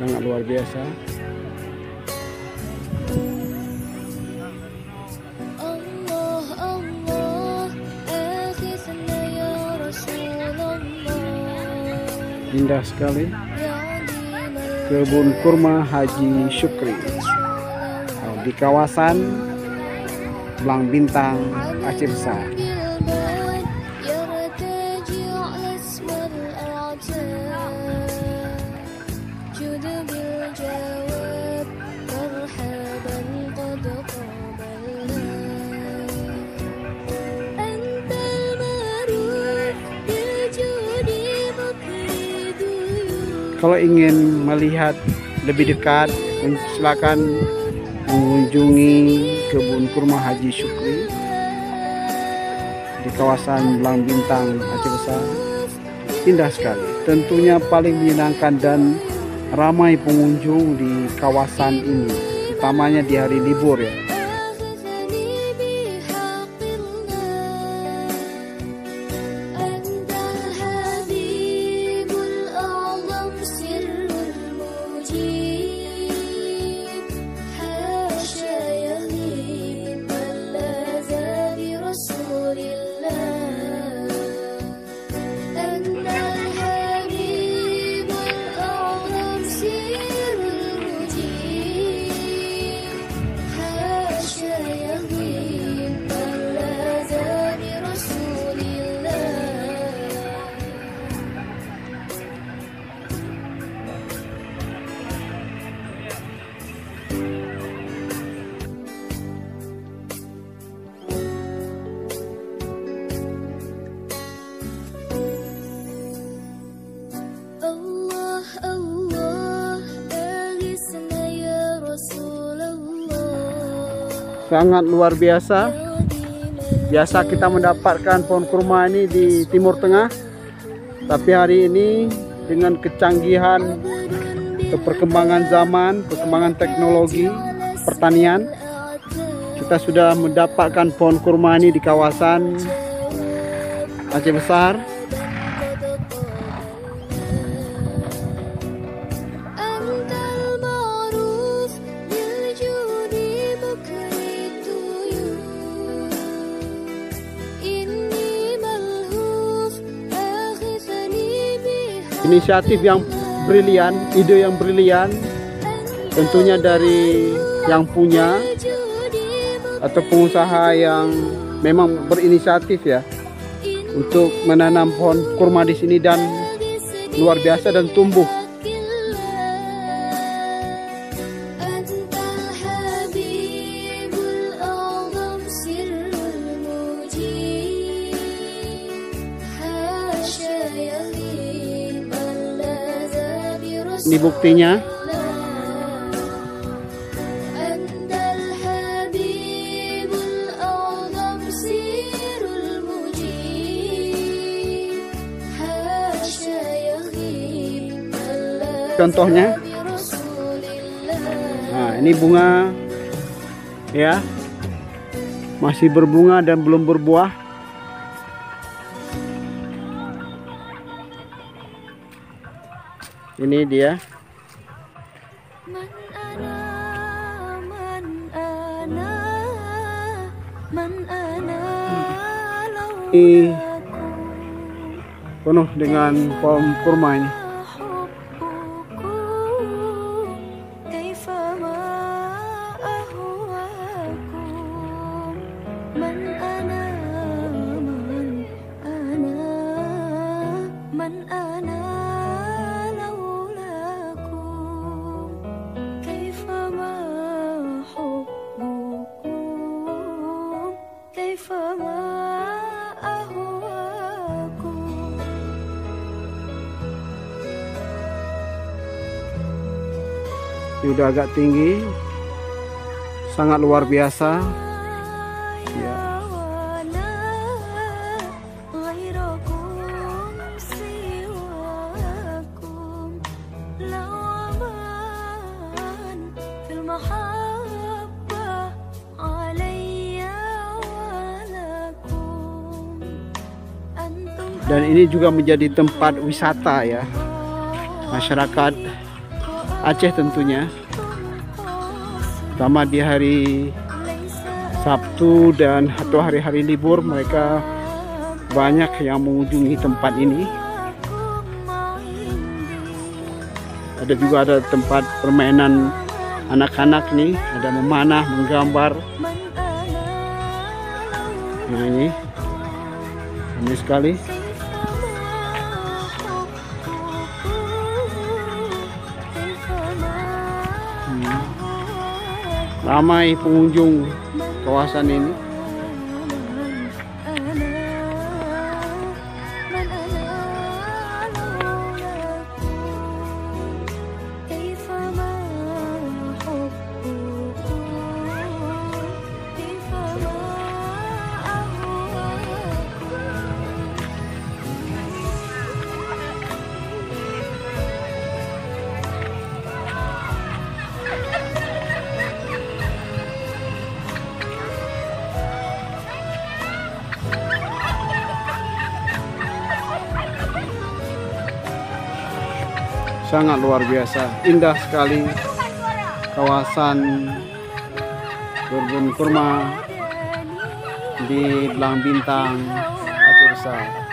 sangat luar biasa. Indah sekali kebun kurma Haji Syukri di kawasan Blang Bintang, Aceh Besar. Kalau ingin melihat lebih dekat, silakan mengunjungi kebun kurma Haji Syukri di kawasan Blang Bintang, Aceh Besar. Indah sekali, tentunya paling menyenangkan dan ramai pengunjung di kawasan ini, utamanya di hari libur ya. Sangat luar biasa. Biasa kita mendapatkan pohon kurma ini di Timur Tengah, tapi hari ini dengan kecanggihan perkembangan zaman, perkembangan teknologi pertanian, kita sudah mendapatkan pohon kurma ini di kawasan Aceh Besar. Inisiatif yang brilian, ide yang brilian, tentunya dari yang punya atau pengusaha yang memang berinisiatif ya untuk menanam pohon kurma di sini, dan luar biasa dan tumbuh. Ini buktinya. Contohnya, nah ini bunga ya, masih berbunga dan belum berbuah. Ini dia. Ini penuh dengan pohon kurma ini. Ini udah agak tinggi, sangat luar biasa ya. Dan ini juga menjadi tempat wisata ya. Masyarakat Aceh tentunya, terutama di hari Sabtu dan atau hari-hari libur, mereka banyak yang mengunjungi tempat ini. Ada juga ada tempat permainan anak-anak nih, ada memanah, menggambar. Nah, ini ramai sekali. Ramai pengunjung kawasan ini. Sangat luar biasa, indah sekali kawasan kebun kurma di Belang Bintang, Aceh Besar.